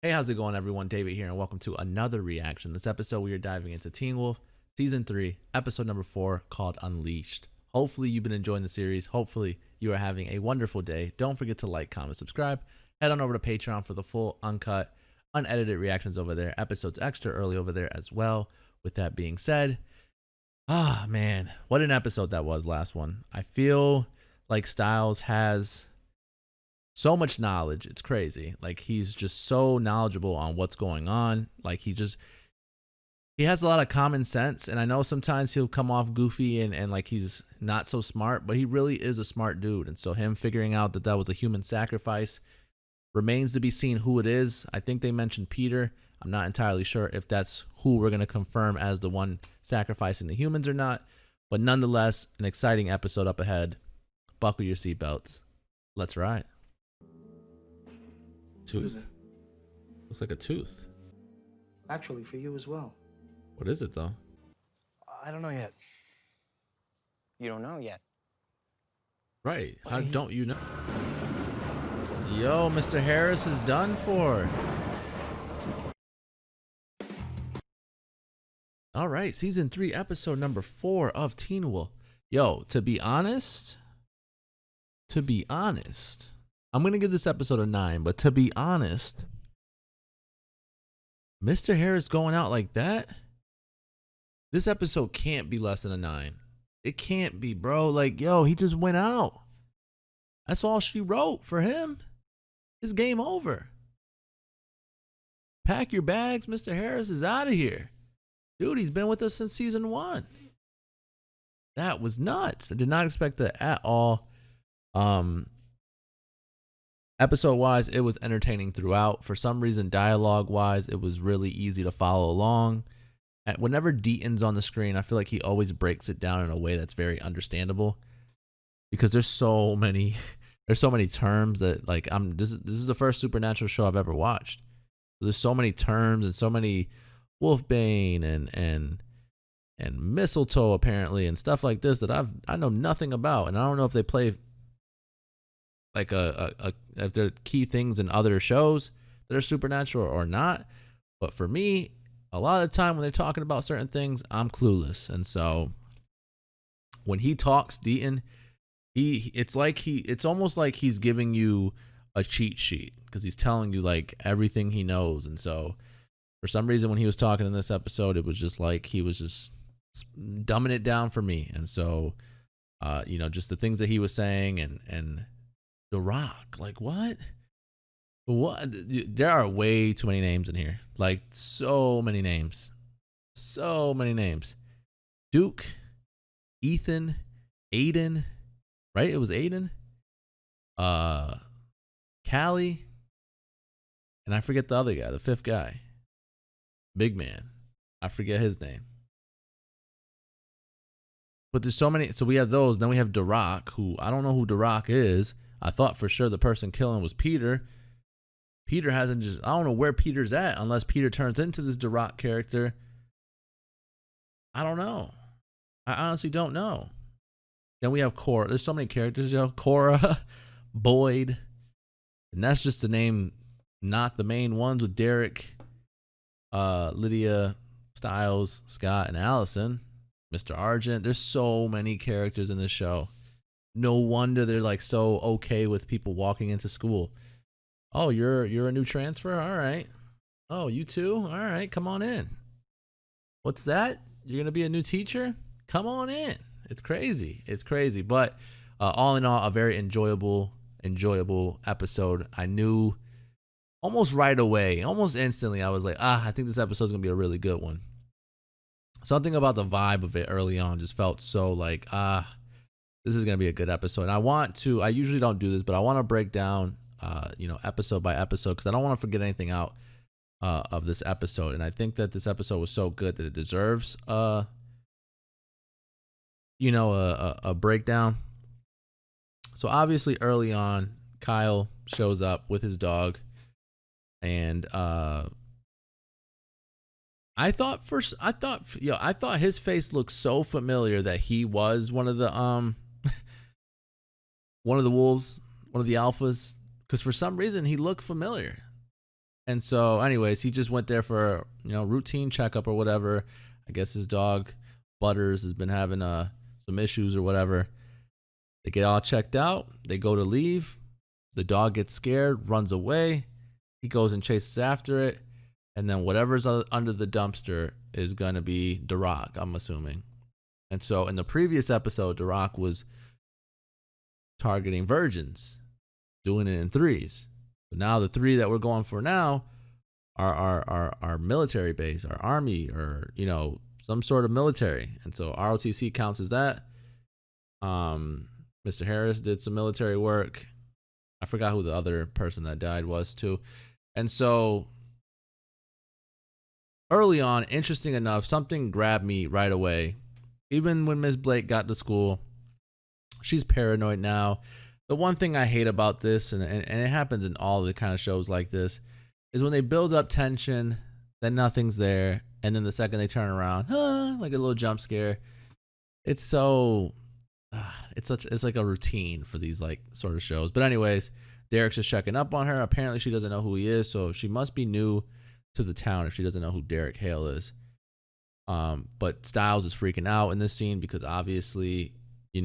Hey, how's it going, everyone? David here, and welcome to another reaction. This episode, we are diving into Teen Wolf Season 3, Episode number 4, called Unleashed. Hopefully, you've been enjoying the series. Hopefully, you are having a wonderful day. Don't forget to like, comment, subscribe. Head on over to Patreon for the full, uncut, unedited reactions over there. Episodes extra early over there as well. With that being said, man, what an episode that was, last one. I feel like Styles has so much knowledge. It's crazy. Like, he's just so knowledgeable on what's going on. Like, he has a lot of common sense, and I know sometimes he'll come off goofy and like he's not so smart, but he really is a smart dude. And so him figuring out that that was a human sacrifice remains to be seen who it is. I think they mentioned Peter. I'm not entirely sure if that's who we're going to confirm as the one sacrificing the humans or not, but nonetheless, an exciting episode up ahead. Buckle your seatbelts. Let's ride. Tooth. Looks like a tooth. Actually, for you as well. What is it, though? I don't know yet. You don't know yet. Right. How don't you know? Yo, Mr. Harris is done for. All right. Season 3, episode number 4 of Teen Wolf. Yo, to be honest, I'm going to give this episode a 9, but to be honest, Mr. Harris going out like that, this episode can't be less than a 9. It can't be, bro. Like, yo, he just went out. That's all she wrote for him. It's game over. Pack your bags. Mr. Harris is out of here. Dude, he's been with us since season 1. That was nuts. I did not expect that at all. Episode wise, it was entertaining throughout. For some reason, dialogue wise, it was really easy to follow along. And whenever Deaton's on the screen, I feel like he always breaks it down in a way that's very understandable, because there's so many terms that, like, this is the first supernatural show I've ever watched. There's so many terms and so many wolfbane and mistletoe apparently and stuff like this that I know nothing about, and I don't know if they play like if they're key things in other shows that are supernatural or not. But for me, a lot of the time when they're talking about certain things, I'm clueless. And so when he talks, Deaton, it's almost like he's giving you a cheat sheet, because he's telling you like everything he knows. And so for some reason, when he was talking in this episode, it was just like he was just dumbing it down for me. And so just the things that he was saying and The Rock, like, what? There are way too many names in here. Like, so many names. Duke, Ethan, Aiden, right? It was Aiden. Callie, and I forget the other guy, the 5th guy. Big man. I forget his name. But there's so many. So we have those. Then we have The Rock, who I don't know who The Rock is. I thought for sure the person killing was Peter. Peter hasn't I don't know where Peter's at unless Peter turns into this The Rock character. I don't know. I honestly don't know. Then we have Cora. There's so many characters, Cora, Boyd. And that's just the name, not the main ones with Derek, Lydia, Styles, Scott, and Allison. Mr. Argent. There's so many characters in this show. No wonder they're like so okay with people walking into school. Oh, you're a new transfer? All right. Oh, you too? All right, come on in. What's that? You're going to be a new teacher? Come on in. It's crazy. But all in all, a very enjoyable episode. I knew almost right away, almost instantly, I was like, I think this episode's going to be a really good one. Something about the vibe of it early on just felt so like, this is going to be a good episode. And I usually don't do this, but I want to break down, episode by episode, because I don't want to forget anything out of this episode. And I think that this episode was so good that it deserves, a breakdown. So obviously early on, Kyle shows up with his dog, and I thought his face looked so familiar that he was one of the wolves, one of the alphas, because for some reason he looked familiar. And so, anyways, he just went there for, routine checkup or whatever. I guess his dog, Butters, has been having some issues or whatever. They get all checked out. They go to leave. The dog gets scared, runs away. He goes and chases after it. And then whatever's under the dumpster is going to be Deaton, I'm assuming. And so in the previous episode, Deaton was targeting virgins, doing it in threes. But now the three that we're going for now are our military base, our army, or, some sort of military. And so ROTC counts as that. Mr. Harris did some military work. I forgot who the other person that died was too. And so early on, interesting enough, something grabbed me right away. Even when Ms. Blake got to school, she's paranoid now. The one thing I hate about this, and it happens in all the kind of shows like this, is when they build up tension, then nothing's there, and then the second they turn around, like a little jump scare. It's so, it's like a routine for these like sort of shows. But anyways, Derek's just checking up on her. Apparently she doesn't know who he is, so she must be new to the town if she doesn't know who Derek Hale is. But Styles is freaking out in this scene because obviously, he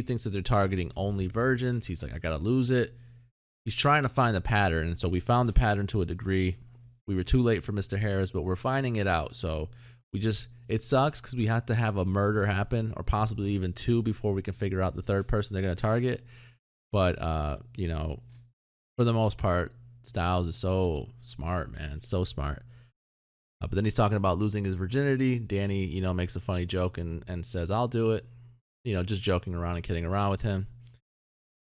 thinks that they're targeting only virgins. He's like, I gotta lose it. He's trying to find the pattern, and so we found the pattern to a degree. We were too late for Mr. Harris, but we're finding it out. So it sucks because we have to have a murder happen, or possibly even two, before we can figure out the third person they're gonna target. But for the most part, Styles is so smart, man, so smart. But then he's talking about losing his virginity. Danny, makes a funny joke and says, I'll do it. Just joking around and kidding around with him.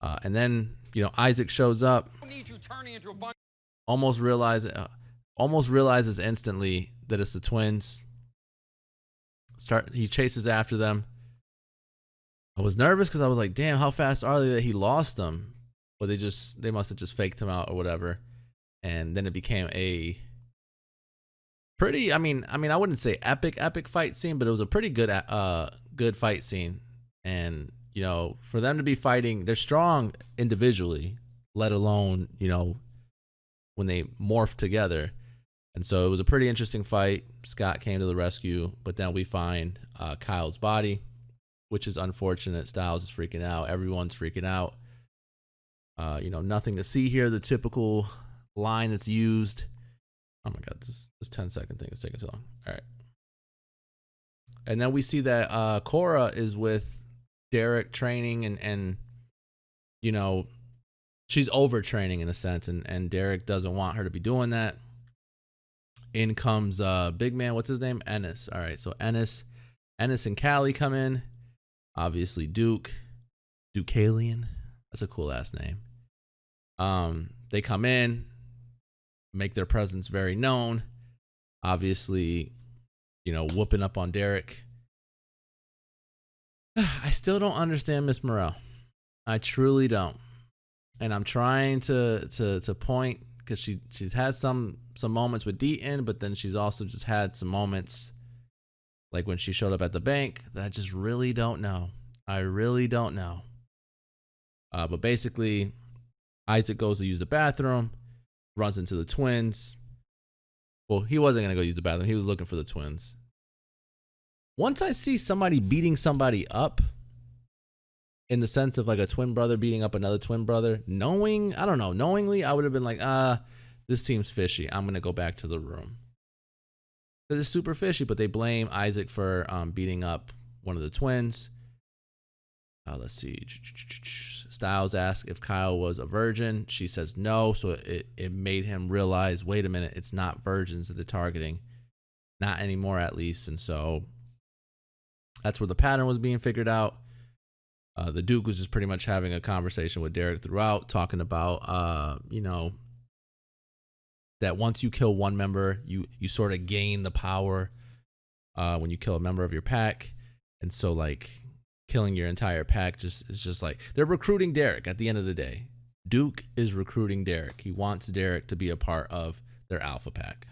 And then, Isaac shows up. Almost realizes instantly that it's the twins. He chases after them. I was nervous because I was like, damn, how fast are they that he lost them? But they must have just faked him out or whatever. And then it became a pretty, I wouldn't say epic fight scene, but it was a pretty good fight scene. And, for them to be fighting, they're strong individually, let alone, when they morph together. And so it was a pretty interesting fight. Scott came to the rescue, but then we find Kyle's body, which is unfortunate. Styles is freaking out. Everyone's freaking out. Nothing to see here. The typical line that's used. Oh my God, this 10-second thing is taking too long. All right. And then we see that Cora is with Derek training and she's overtraining in a sense, and Derek doesn't want her to be doing that. In comes big man, what's his name? Ennis. All right, so Ennis and Callie come in. Obviously Deucalion. That's a cool ass name. They come in, make their presence very known. Obviously, whooping up on Derek. I still don't understand Miss Morrell. I truly don't. And I'm trying to point, because she's had some moments with Deaton, but then she's also just had some moments like when she showed up at the bank that I just really don't know. I really don't know. But basically, Isaac goes to use the bathroom, runs into the twins. Well, he wasn't going to go use the bathroom. He was looking for the twins. Once I see somebody beating somebody up, in the sense of like a twin brother beating up another twin brother, knowingly, I would have been like, this seems fishy. I'm going to go back to the room. It's super fishy, but they blame Isaac for beating up one of the twins. Let's see. Styles asks if Kyle was a virgin. She says no, so it made him realize, wait a minute, it's not virgins that they're targeting. Not anymore, at least. And so that's where the pattern was being figured out. The Duke was just pretty much having a conversation with Derek throughout, talking about, that once you kill one member, you sort of gain the power when you kill a member of your pack. And so, like, killing your entire pack is just like, they're recruiting Derek at the end of the day. Duke is recruiting Derek. He wants Derek to be a part of their alpha pack.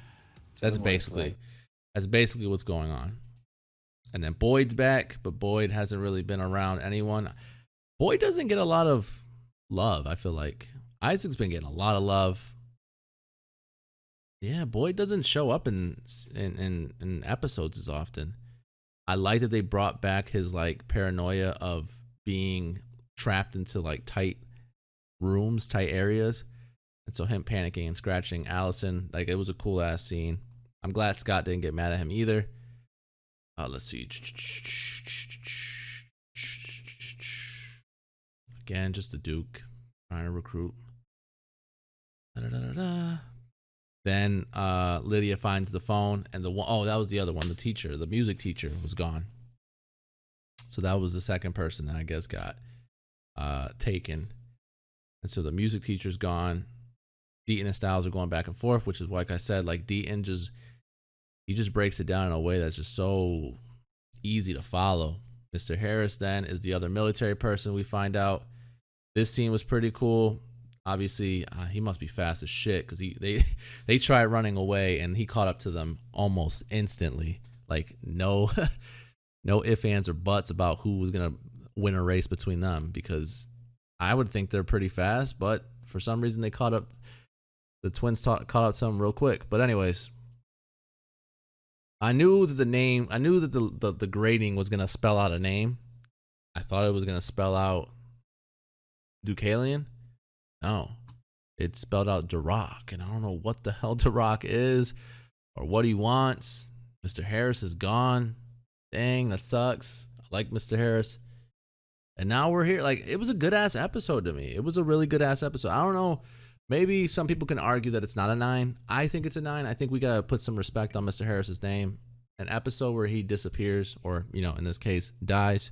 That's basically what's going on. And then Boyd's back, but Boyd hasn't really been around anyone. Boyd doesn't get a lot of love, I feel like. Isaac's been getting a lot of love. Yeah, Boyd doesn't show up in episodes as often. I like that they brought back his like paranoia of being trapped into like tight rooms, tight areas. And so him panicking and scratching Allison, like it was a cool ass scene. I'm glad Scott didn't get mad at him either. Let's see. Again, just the Duke trying to recruit. Da-da-da-da-da. Then Lydia finds the phone, and that was the other one. The teacher, the music teacher, was gone. So that was the second person that I guess got taken. And so the music teacher's gone. Deaton and Styles are going back and forth, which is like I said, like Deaton just breaks it down in a way that's just so easy to follow. Mr. Harris then is the other military person we find out. This scene was pretty cool. Obviously, he must be fast as shit because they tried running away and he caught up to them almost instantly. Like no ifs, ands, or buts about who was gonna win a race between them, because I would think they're pretty fast, but for some reason they caught up. The twins caught up to them real quick. But anyways, I knew that the grading was gonna spell out a name. I thought it was gonna spell out Deucalion. No, it spelled out Duroc, and I don't know what the hell Duroc is or what he wants. Mr. Harris is gone. Dang, that sucks. I like Mr. Harris. And now we're here. Like, it was a good ass episode to me. It was a really good ass episode. I don't know. Maybe some people can argue that it's not a 9. I think it's a 9. I think we gotta put some respect on Mr. Harris's name. An episode where he disappears, or in this case, dies,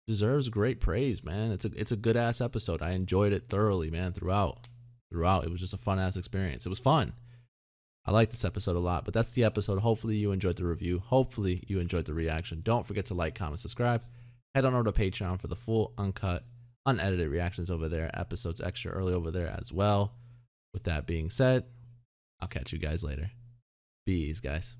deserves great praise, man. It's a good ass episode. I enjoyed it thoroughly, man. Throughout, it was just a fun ass experience. It was fun. I like this episode a lot. But that's the episode. Hopefully you enjoyed the review. Hopefully you enjoyed the reaction. Don't forget to like, comment, subscribe. Head on over to Patreon for the full, uncut, unedited reactions over there. Episodes extra early over there as well. With that being said, I'll catch you guys later. Be easy, guys.